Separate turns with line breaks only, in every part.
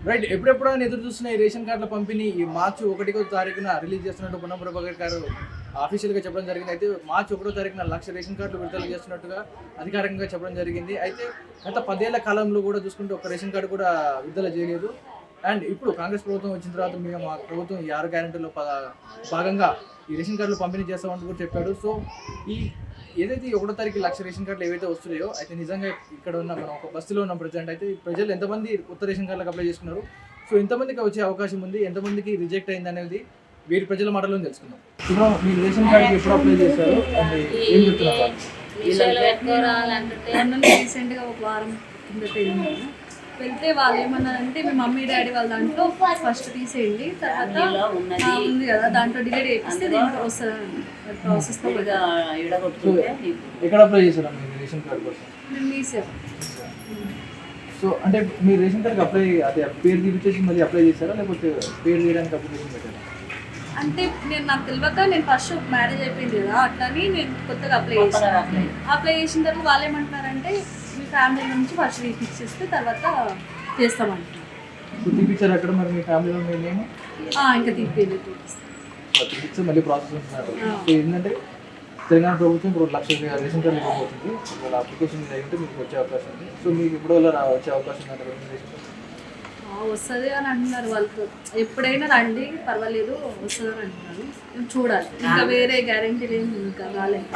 Right, ఎప్పుడెప్పుడు అని ఎదురు చూస్తున్న ఈ రేషన్ కార్డుల పంపిణీ ఈ మార్చి 1వ తారీఖున రిలీజ్ చేస్తున్నట్టు పొన్నం ప్రభాకర్ గారు ఆఫీషియల్గా చెప్పడం జరిగింది. అయితే మార్చి 1వ తారీఖున 1,00,000 రేషన్ కార్డులు విడుదల చేస్తున్నట్టుగా అధికారికంగా చెప్పడం జరిగింది. అయితే గత 10 ఏళ్ల కాలంలో కూడా చూసుకుంటే ఒక రేషన్ కార్డు కూడా విడుదల చేయలేదు. అండ్ ఇప్పుడు కాంగ్రెస్ ప్రభుత్వం వచ్చిన తర్వాత మేము మా ప్రభుత్వం ఈ 6 గ్యారెంటీలో భాగంగా ఈ రేషన్ కార్డులు పంపిణీ చేస్తామని కూడా చెప్పాడు. సో ఈ ఏదైతే 1వ తారీఖు 1,00,000 రేషన్ కార్డులు ఏవైతే వస్తున్నాయో అయితే నిజంగా ఇక్కడ ఉన్న మనం ఒక బస్సులో ఉన్న ప్రజెంట్ అయితే ప్రజలు ఎంతమంది కొత్త రేషన్ కార్డులకు అప్లై చేసుకున్నారు, సో ఎంతమందికి వచ్చే అవకాశం ఉంది, ఎంతమందికి రిజెక్ట్ అయింది అనేది వీరి ప్రజల మాటల్లో తెలుసుకుందాం. ఇప్పుడు మీరు రేషన్ కార్డుకి ఎప్పుడు అప్లై చేశారు అంటే ఏం చెప్తున్నారు?
రీసెంట్గా ఒక వారం కిందట వెళ్తే వాళ్ళు ఏమన్నారంటే మీ మమ్మీ డాడీ వాళ్ళ దాంట్లో ఫస్ట్ తీసేయండి, తర్వాత ఉంది కదా దాంట్లో డిలీట్ చేపిస్తే దీంట్లో వస్తుంది ప్రాసెస్తో.
ఎక్కడ అప్లై చేశారా మీరు రేషన్ కార్డు కోసం?
నేను తీసాను.
సో అంటే మీరు రేషన్ కార్డుకి అప్లై అదే పేరు తీపిచ్చేసి మళ్ళీ అప్లై చేశారా లేకపోతే పేరు తీయడానికి అప్లికేషన్ పెట్టారా?
అంటే నాకు తెలియక నేను ఫస్ట్ మ్యారేజ్ అయిపోయింది కదా, అట్లని నేను కొత్తగా అప్లై చేశాను. అప్లై చేసిన తర్వాత వాళ్ళు ఏమంటున్నారంటే మీ ఫ్యామిలీ నుంచి ఫస్ట్ ఫిక్స్ చేస్తే తర్వాత చేస్తామంటున్నారు.
తీపిచ్చారు అక్కడ మరి మీ ఫ్యామిలీలో మేము
ఇంకా
తీపిస్తే మళ్ళీ ప్రాసెస్ ఉంటున్నారు. సో ఏంటంటే తెలంగాణ ప్రభుత్వం ఇప్పుడు 1,00,000 రేషన్ కార్డులు ఇవ్వబోతుంది. వాళ్ళ అప్లికేషన్ అయితే మీకు వచ్చే అవకాశం ఉంది. సో మీకు ఇప్పుడు వచ్చే అవకాశం ఉందంటే రేషన్ కార్డు
వస్తుంది అని అంటున్నారు. వాళ్ళతో ఎప్పుడైనా రండి పర్వాలేదు వస్తుంది అని అంటున్నారు. చూడాలి, ఇంకా వేరే గ్యారెంటీలు ఏమి ఇంకా రాలేదు.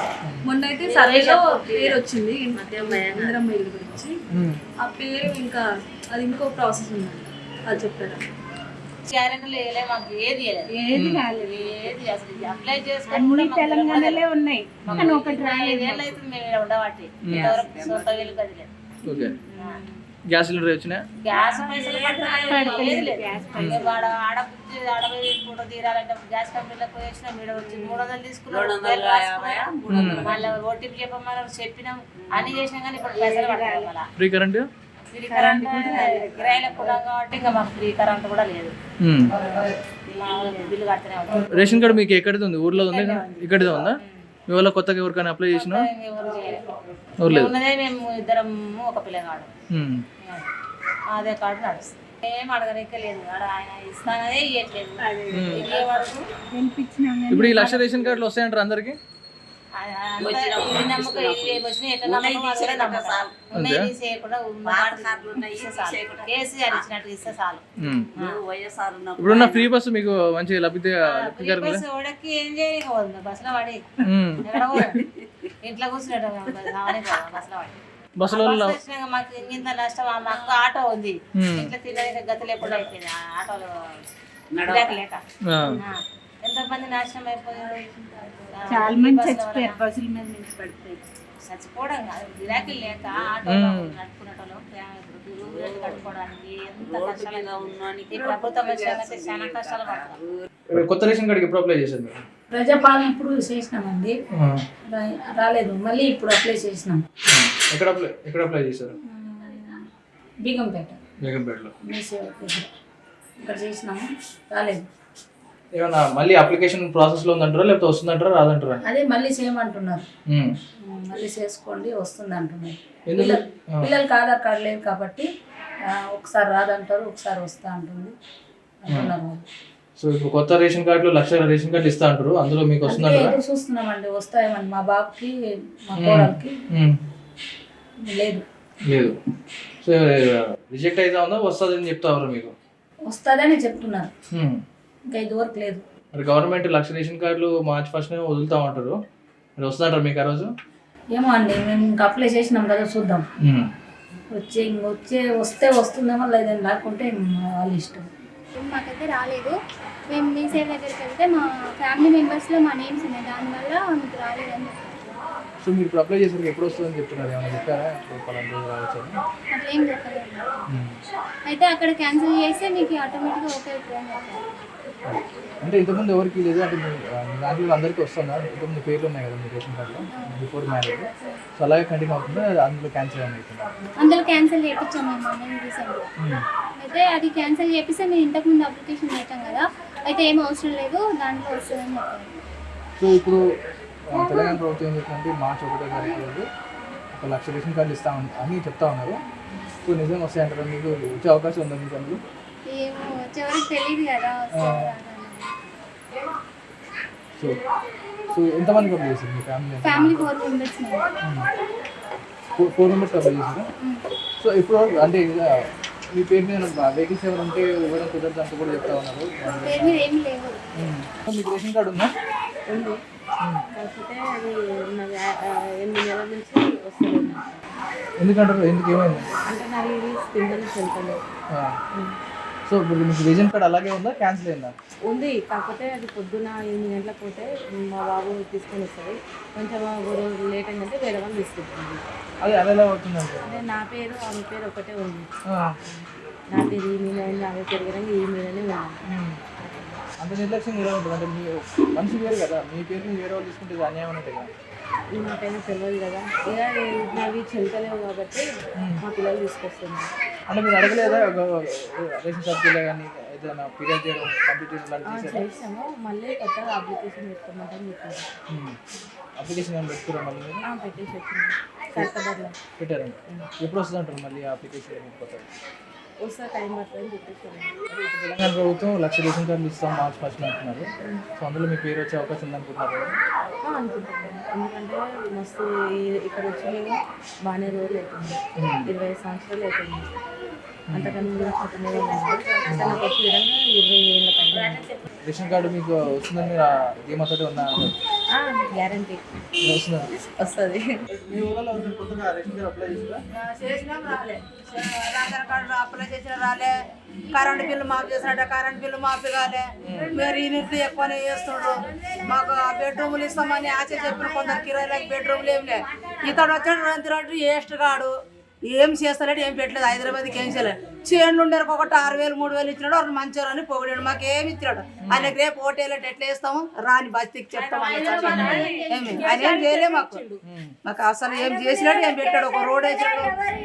మొన్న అయితే సర్వేలో పేరు వచ్చింది ఇందిరమ్మ ఇల్లు గురించి. ఆ పేరు ఇంకా అది ఇంకో ప్రాసెస్ ఉందండి, అది చెప్పారు.
తెలంగాణలో ఉన్నాయి కానీ ఒకటి
గ్యాస్ సిలిండర్ వచ్చినా
గ్యాస్ పైసలు ఆడపోయి ఫోటో తీరాలంటే గ్యాస్ కంపెనీలో పోయి వచ్చినా మీరు 300 తీసుకున్నాం, మళ్ళీ ఓటీపీ చెప్పమని చెప్పినాం, అన్ని చేసినాం కానీ ఇప్పుడు పైసలు పడతాయి. మళ్ళీ
ఫ్రీ కరెంట్
కిరాయిలకు ఉన్నాం కాబట్టి ఇంకా మాకు ఫ్రీ కరెంట్ కూడా లేదు. బిల్లు కడుతూనే ఉంటాం.
రేషన్ కార్డు మీకు ఎక్కడిది ఉంది? ఊర్లో ఉంది, ఇక్కడిదే ఉందా? మీ వల్ల కొత్తగా ఎవరికైనా అప్లై చేసినా?
ఉన్నదే మేము ఇద్దరం ఒక పిల్లగాడు, అదే కార్డు నడుస్తుంది. ఏం అడగనికే లేదు, ఆయన ఇస్తానదే ఇవ్వట్లేదు.
ఇప్పుడు ఈ 1,00,000 రేషన్ కార్డులు వస్తాయంటారు అందరికి? ఇప్పుడున్న ఫ్రీ బస్సు మీకు మంచి లభితే
ఏం చేయకపోతుంది. బస్సులో పడి ఇంట్లో కూర్చుంటాం
బస్సులో
మాకు ఇంత నష్టం. మాకు ఆటో ఉంది, ఇంట్లో తినడానికి గతి లేకుండా అయిపోయింది. ఆటోలో లేక ఎంతమంది నాశనం అయిపోయారు.
చాలా మంది చచ్చిపోయారు బస్సుల మీద నుంచి పడిపోయి.
చచ్చిపోవడం కాదు, గిరాకీలు లేక ఆటోలో నడుపుకునేటోళ్ళు కట్టుకోవడానికి ఎంత కష్టాలుగా ఉన్నాను. ఈ ప్రభుత్వం వచ్చాక చాలా కష్టాలు పడతారు.
కొత్త రేషన్ కార్డుకి ఎప్పుడు అప్లై చేశారు?
ప్రజాపాలన ఇప్పుడు చేసినామండి, రాలేదు. మళ్ళీ ఇప్పుడు అప్లై చేసినాం.
ఎక్కడ అప్లై చేశారు?
బేగంపేటలో ఇక్కడ చేసినాము, రాలేదు.
ఏమన్నా మళ్ళీ అప్లికేషన్ ప్రాసెస్ లో ఉందంటారా లేకపోతే వస్తుందంటారా రాదంటారా?
అదే మళ్ళీ చేయమంటున్నారు, మళ్ళీ చేసుకోండి వస్తుంది అంటున్నారు. పిల్లలకి ఆధార్ కార్డు లేదు కాబట్టి ఒకసారి రాదంటారు, ఒకసారి వస్తా అంటుంది అంటున్నారు.
సో ఇప్పుడు కొత్త రేషన్ కార్డులు 1,00,000 రేషన్ కార్డులు ఇస్తా అంటారు, అందులో మీకు వస్తుందంటారా?
ఎదురు చూస్తున్నామండి, వస్తాయమని. మా బాబుకి మా కోడలికి లేదు.
సో రిజెక్ట్ అయితే ఉందా వస్తుందని చెప్తారు మీకు?
వస్తుందని చెప్తున్నారు, ఇంకా ఇదివరకు లేదు.
మరి గవర్నమెంట్ 1,00,000 రేషన్ కార్డులు మార్చి 1st వదులుతా ఉంటారు, మరి వస్తుందంటారు మీకు ఆ రోజు?
ఏమో అండి, మేము ఇంకా అప్లై చేసినాం కదా, చూద్దాం. వస్తే వస్తుందేమో, లేదని రాకుంటే వాళ్ళ ఇష్టం.
మాకైతే రాలేదు. మేము మీ సేవ దగ్గరికి వెళ్తే మా ఫ్యామిలీ మెంబర్స్లో మా నేమ్స్ ఉన్నాయి, దానివల్ల మీకు రాలేదని చెప్పారు.
సో మీరు ఇప్పుడు అప్లై చేసరికి ఎప్పుడు వస్తుందని చెప్తున్నారు, ఏమైనా చెప్పారా?
అట్లా ఏం చెప్పలేదు. అయితే అక్కడ క్యాన్సిల్ చేస్తే మీకు ఆటోమేటిక్గా ఓకే అవుతుందని చెప్పారు.
అంటే ఇంతకుముందు ఎవరికి లేదు అంటే దాంట్లో అందరికీ వస్తుందా? ఇంతకుముందు పేర్లు ఉన్నాయి కదా మీ రేషన్ కార్డులో బిఫోర్ మ్యారేజ్, సో అలాగే కంటిన్యూ అవుతుందా? అందులో క్యాన్సిల్ అవుతుంది?
అందులో క్యాన్సిల్ చేయించాము మేము రీసెంట్గా. అయితే అది క్యాన్సిల్ చేపిస్తే మేము ఇంతకుముందు అప్లికేషన్ పెట్టాం కదా, అయితే ఏం అవసరం లేదు, దాంట్లో వస్తుందని చెప్పారు.
సో ఇప్పుడు తెలంగాణ ప్రభుత్వం ఏం చెప్తుందంటే మార్చి 1వ తారీఖు రోజు 1,00,000 రేషన్ కార్డులు ఇస్తా అని చెప్తా ఉన్నారు. సో నిజంగా వస్తాయంటారా? మీకు వచ్చే అవకాశం ఉందా మీకు అందులో?
ఏమో చివరికి తెలియదు కదా వస్తుందా రాదా అని.
సో సో ఎంతమందికి అప్లై చేశారు మీ
ఫ్యామిలీ 4 మెంబర్స్
4 మెంబర్స్ అప్లై చేశారా? సో ఇప్పుడు అంటే మీ పేరు మీద వెహికల్స్ ఎవరు ఉంటే ఇవ్వడం కుదరదు అంటూ కూడా చెప్తా ఉన్నారు.
పేరు మీద ఏమి లేవు.
మీకు రేషన్ కార్డు ఉందా?
ఉంది కాకపోతే అది నాకు 8 నెలల నుంచి వస్తుంది.
ఎందుకంటారు? ఎందుకు ఏమైంది?
అంటే నాకు ఇది పింఛన్ వెళ్తాను
సో ఇప్పుడు మీకు రేషన్ కార్డు అలాగే ఉందా, క్యాన్సిల్ అయిందా?
ఉంది. కాకపోతే అది పొద్దున 8 గంటలకు పోతే మా బాబు తీసుకొని వస్తుంది. కొంచెం ఒక రోజు లేట్ అయిందంటే వేరే వాళ్ళు తీసుకుంటుంది.
అది అలా ఎలా అవుతుందంటే
అంటే నా పేరు ఆమె పేరు ఒకటే ఉంది. నా పేరు ఈ మీద అయింది, ఆమె పేరు కూడా ఈ మీదనే ఉన్నాను.
అంత నిర్లక్ష్యం ఎలా ఉంటుంది? అంటే మీ మనిషి వేరు కదా, మీ పేరు మీద వేరే వాళ్ళు తీసుకుంటే ఇది అన్యాయం ఉంటుంది కదా.
నాకైనా తెలియదు కదా, ఇక నావి చెల్తలేవు కాబట్టి మా పిల్లలు తీసుకొస్తున్నారు.
అంటే మీరు అడగలేదా రేషన్ షాప్కి కానీ ఏదైనా పీరియడ్ చేయడం కంప్లీట్ చేయడం లాంటివి చేశారా?
చేసాము. మళ్ళీ కొత్తగా అప్లికేషన్ పెట్టుకోమంటారు చెప్పారు.
అప్లికేషన్ ఏమైనా పెట్టుకురా మళ్ళీ మీరు?
పెట్టేసి వచ్చింది ఖైరతాబాద్లో
పెట్టారండి. ఎప్పుడు వస్తుంది అంటారు మళ్ళీ ఆ అప్లికేషన్?
వస్తే టైం పడుతుందని చెప్పేసి.
తెలంగాణ ప్రభుత్వం 1,00,000 రేషన్ కార్డులు ఇస్తాం March 1 అంటున్నారు. సో అందులో మీ పేరు వచ్చే అవకాశం ఉందనుకుంటున్నారు.
అనుకుంటున్నాను. ఎందుకంటే మస్తు ఇక్కడ వచ్చి మేము బాగానే రోజులు అవుతుంది. 20 సంవత్సరాలు అవుతుంది. అంతకన్నా కూడా కొత్తనే నాకు వచ్చే విధంగా 20 ఏళ్ళ పైన
రేషన్ కార్డు మీకు వస్తుందని మీరు ధీమాతోటి ఉన్నా
గ్యారంటీ వస్తుంది.
మీ ఊళ్ళో కొత్తగా రేషన్ కార్డు అప్లై చేస్తారా?
చేసినాం రాలే, రేషన్ కార్డు అప్లై చేసిన రాలే, కరెంట్ బిల్లు మాఫ్ చేసినట్ట కరెంట్ బిల్లు మాఫీ కాలే, మీరు యూనిట్లు ఎక్కువనే చేస్తుండ్రు, మాకు బెడ్రూమ్లు ఇస్తామని ఆశ చెప్పిన కొందరు కిరాయిలకు బెడ్రూమ్లు ఏం లే. ఇతడు వచ్చాడు రంతిరాడు వేస్ట్ కాడు, ఏం చేస్తలేడు, ఏం పెట్టలేదు, హైదరాబాద్కి ఏం చేయలేదు. చేనులు ఉండరు ఒకటి 6,000 3,000 ఇచ్చినాడు, ఒక మంచిగా అని పొగిడాడు, మాకు ఏమి ఇచ్చినాడు. ఆయనకి రేపు ఓటేళ్ళట్ ఎట్లా వేస్తాము రాని బస్తీకి చెప్తాము ఏమి ఆయన ఏం చేయలే మాకు అసలు ఏం చేసినాడు, ఏం పెట్టాడు. ఒక రోడ్ వేసినాడు,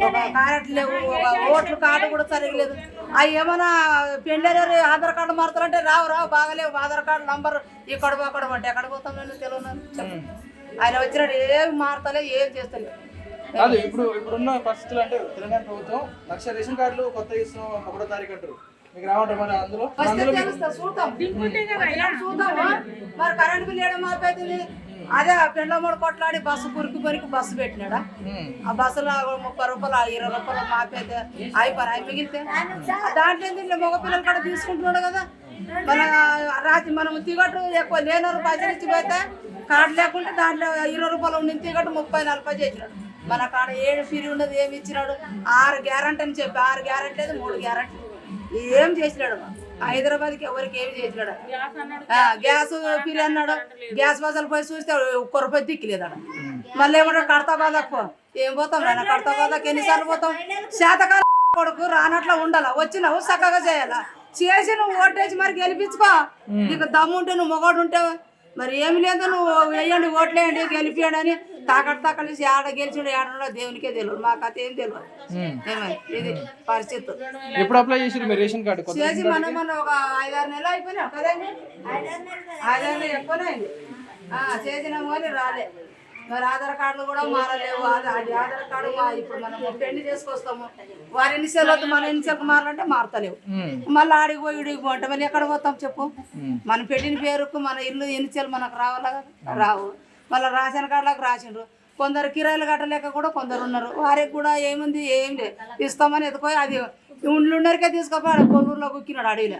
ఒక కారెట్లు లేవు, ఒక ఓట్లు కార్డు కూడా సరిగలేదు. అవి ఏమైనా పెళ్ళారు ఆధార్ కార్డు మారుతారంటే రావు బాగాలేవు, ఆధార్ కార్డు నంబర్ ఇక్కడ అంటే ఎక్కడ పోతాం నేను తెలియదు. ఆయన వచ్చినాడు ఏం మారుతలే, ఏం చేస్తలే.
కాదు ఇప్పుడున్న పరిస్థితులు అంటే తెలంగాణ ప్రభుత్వం 1,00,000 రేషన్ కార్డులు కొత్త ఇస్తున్నాం 1వ తారీఖు అంటారు. మీకు రావంటారు మరి అందులో
మరి కరెంట్ బిల్ వేయడం మాపైతుంది. అదే పెండ్ల మూడు కొట్లాడి బస్సు కొరికి బస్సు పెట్టినాడా, ఆ బస్సులో 30 రూపాయలు 20 రూపాయలు మాపైతే అయిపోయి మిగిలితే దాంట్లో ఏంటి మగ పిల్లలు కూడా తీసుకుంటున్నాడు కదా. మన రాత్రి మనం తిగట్టు ఎక్కువ లేనరు పైసలు ఇచ్చిపోతే కార్డు లేకుంటే దాంట్లో 20 రూపాయలు ఉండి తిగట్టు 30-40 చేసినాడు. మన కాడ 7 ఫీరీ ఉన్నది ఏమి ఇచ్చినాడు, 6 గ్యారంటీ అని చెప్పి 6 గ్యారంటీ లేదు 3 గ్యారంటీ ఏం చేసినాడు. హైదరాబాద్కి ఎవరికి ఏమి చేసినాడు. గ్యాస్ ఫీరీ అన్నాడు, గ్యాస్ బస్సులు పోయి చూస్తే 1 రూపాయి దిక్కులేదు అక్కడ. మళ్ళీ ఏమన్నా కడతాబాదకు ఏం పోతాం నాయన, కడతాబాదకు ఎన్నిసార్లు పోతాం. శాతకాల కొడుకు రానట్లా ఉండాలా, వచ్చినావు చక్కగా చేయాలా, చేసి నువ్వు ఓటేసి మరి గెలిపించుకో. నీకు దమ్ము ఉంటే నువ్వు మొగోడు ఉంటే మరి ఏమి లేదు, నువ్వు వేయండి ఓట్లేయండి గెలిపియండి అని తాకట్లేసి ఆడ గెలిచిండు ఆడ దేవునికే తెలియదు, మా కథ ఏం తెలియదు. ఇది పరిస్థితి.
ఎప్పుడు అప్లై చేసి మీరు రేషన్ కార్డు
చేసి మన ఒక 5-6 నెలలు అయిపోయినా కదండి, 5-6 నెలలు ఎక్కువనే అయింది. చేసినాము కానీ రాలే. మరి ఆధార్ కార్డులు కూడా మారలేవు. ఆధార్ కార్డు ఇప్పుడు మనం పెళ్లి చేసుకొస్తాము, వారి ఇనిషియల్ వద్దు మన ఇనిషియల్ మారాలంటే మారతలేవు. మళ్ళీ ఆడికి పోయి ఇడికి పోంటే మళ్ళీ ఎక్కడ పోతాం చెప్పు. మనం పెట్టిన పేరుకు మన ఇల్లు ఇనిషియల్ మనకు రావాలా కదా, రావు. మళ్ళీ రేషన్ కార్డులకు రాసిండ్రు. కొందరు కిరాయిలు కట్టలేక కూడా కొందరు ఉన్నారు, వారికి కూడా ఏముంది ఏం లేదు ఇస్తామని ఎత్తుకోయి అది ఉండ్లుండరికే తీసుకుపోయి కొల్లూరులో కుక్కినాడు అడవిలో.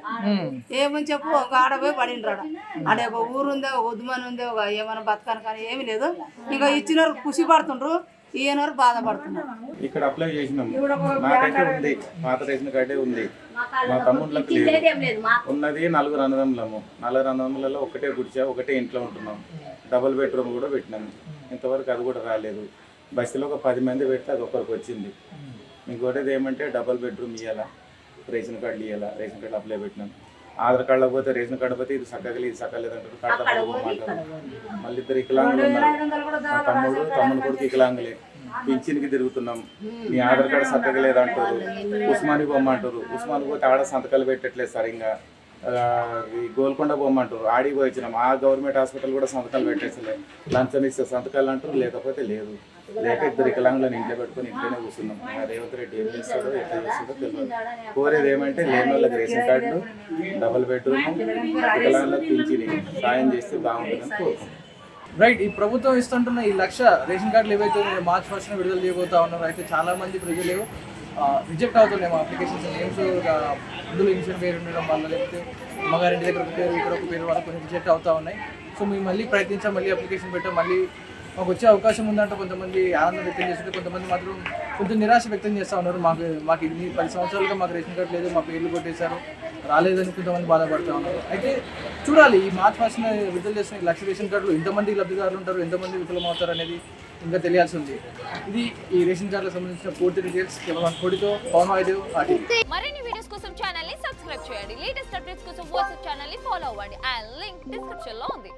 ఏమని చెప్పు ఒక ఆడపోయి పడిండ్రాడు. ఆడే ఒక ఊరు ఉందే, ఒక ఉద్యమని ఉందే, ఒక ఏమైనా బతకాను కానీ ఏమి లేదు. ఇంకా ఇచ్చినారు ఖుషి పడుతుండ్రు, ఈయనరు బాధపడుతున్నారు.
ఇక్కడ అప్లై చేసినాం, నాకైతే ఉంది, పాత రేషన్ కార్డే ఉంది. మా తమ్ముళ్ళకి లేదు, ఉన్నది 4 అన్నదమ్ములము. 4 అన్నదమ్ములలో ఒకటే గుడిచా, ఒకటే ఇంట్లో ఉంటున్నాం. డబుల్ బెడ్రూమ్ కూడా పెట్టినాము, ఇంతవరకు అది కూడా రాలేదు. బస్సులో ఒక 10 మంది పెడితే అది ఒక్కరికి వచ్చింది. ఇంకోటి ఏమంటే డబుల్ బెడ్రూమ్ ఇవ్వాలా, రేషన్ కార్డులు ఇవ్వాలా, రేషన్ కార్డు అప్లై పెట్టినాం. ఆధార్ కార్డులో పోతే రేషన్ కార్డు పోతే ఇది సక్కగలి ఇది సక్కలేదంటారు, కార్డు పోమంటారు. మళ్ళీ 2 వికలాంగులు ఉన్నారు, మా తమ్ముడు కొడుకు వికలాంగులే. పింఛన్కి తిరుగుతున్నాం, నీ ఆధార్ కార్డు సక్కగలేదంటారు. ఉస్మానికి పోమంటారు, ఉస్మానికి పోతే ఆడ సంతకాలు పెట్టట్లేదు సరిగ్గా. ఈ గోల్కొండ బొమ్మంటారు ఆడికి పోయి వచ్చినాం. ఆ గవర్నమెంట్ హాస్పిటల్ కూడా సంతకాలు పెట్టేసలే, లంచం ఇస్తే సంతకాలు అంటారు, లేకపోతే లేదు. లేక ఇద్దరు వికలాంగులను ఇంట్లో పెట్టుకొని ఇంట్లోనే కూర్చున్నాం. రేవంత్ రెడ్డి ఏం చేస్తాడో ఎట్లా చేస్తాడో తెలియదు. కోరేది ఏమంటే లేని వాళ్ళకి రేషన్ కార్డులు, డబుల్ బెడ్రూమ్, వికలాంగులకు పింఛని సాయం చేస్తే బాగుంటుందని కోరుకుంటున్నాం.
రైట్, ఈ ప్రభుత్వం ఇస్తుంటున్న ఈ 1,00,000 రేషన్ కార్డులు ఏవైతే మార్చ్ 1న విడుదల చేయబోతా ఉన్నారు, అయితే చాలా మంది ప్రజలు రిజెక్ట్ అవుతున్నాయి అప్లికేషన్స్. నేమ్స్ ఇందులో ఇన్సూరెన్స్ పేరు ఉండడం వల్ల, లేకపోతే అమ్మగారింటి దగ్గర ఒక పేరు ఇక్కడ ఒక పేరు వల్ల కొన్ని రిజెక్ట్ అవుతా ఉన్నాయి. సో మేము మళ్ళీ ప్రయత్నించాం, మళ్ళీ అప్లికేషన్ పెట్టాం, మళ్ళీ మాకు వచ్చే అవకాశం ఉందంటే కొంతమంది ఆనందం వ్యక్తం చేస్తుంటే, కొంతమంది మాత్రం కొంచెం నిరాశ వ్యక్తం చేస్తూ ఉన్నారు. మాకు ఇన్ని 10 సంవత్సరాలుగా మాకు రేషన్ కార్డు లేదు, మా పేర్లు కొట్టేశారు, రాలేదని కొంతమంది బాధపడుతూ ఉన్నారు. అయితే చూడాలి, ఈ మార్చ్ 1న విడుదల చేసిన 1,00,000 రేషన్ కార్డులు ఎంతమంది లబ్ధిదారులు ఉంటారు, ఎంతమంది విఫలమవుతారు అనేది ఇంకా తెలియాల్సి ఉంది. ఇది ఈ రేషన్ కార్డులకు సంబంధించిన పూర్తి డీటెయిల్స్. కేవలం కోడితో పవన్ వాయిదేవ్ ఆర్టీవీ.
మరిన్ని వీడియోస్ కోసం ఛానల్ ని సబ్స్క్రైబ్ చేయండి. లేటెస్ట్ అప్డేట్స్ కోసం వాట్సాప్ ఛానల్ ని ఫాలో అవ్వండి. ఆ లింక్ డిస్క్రిప్షన్ లో ఉంది.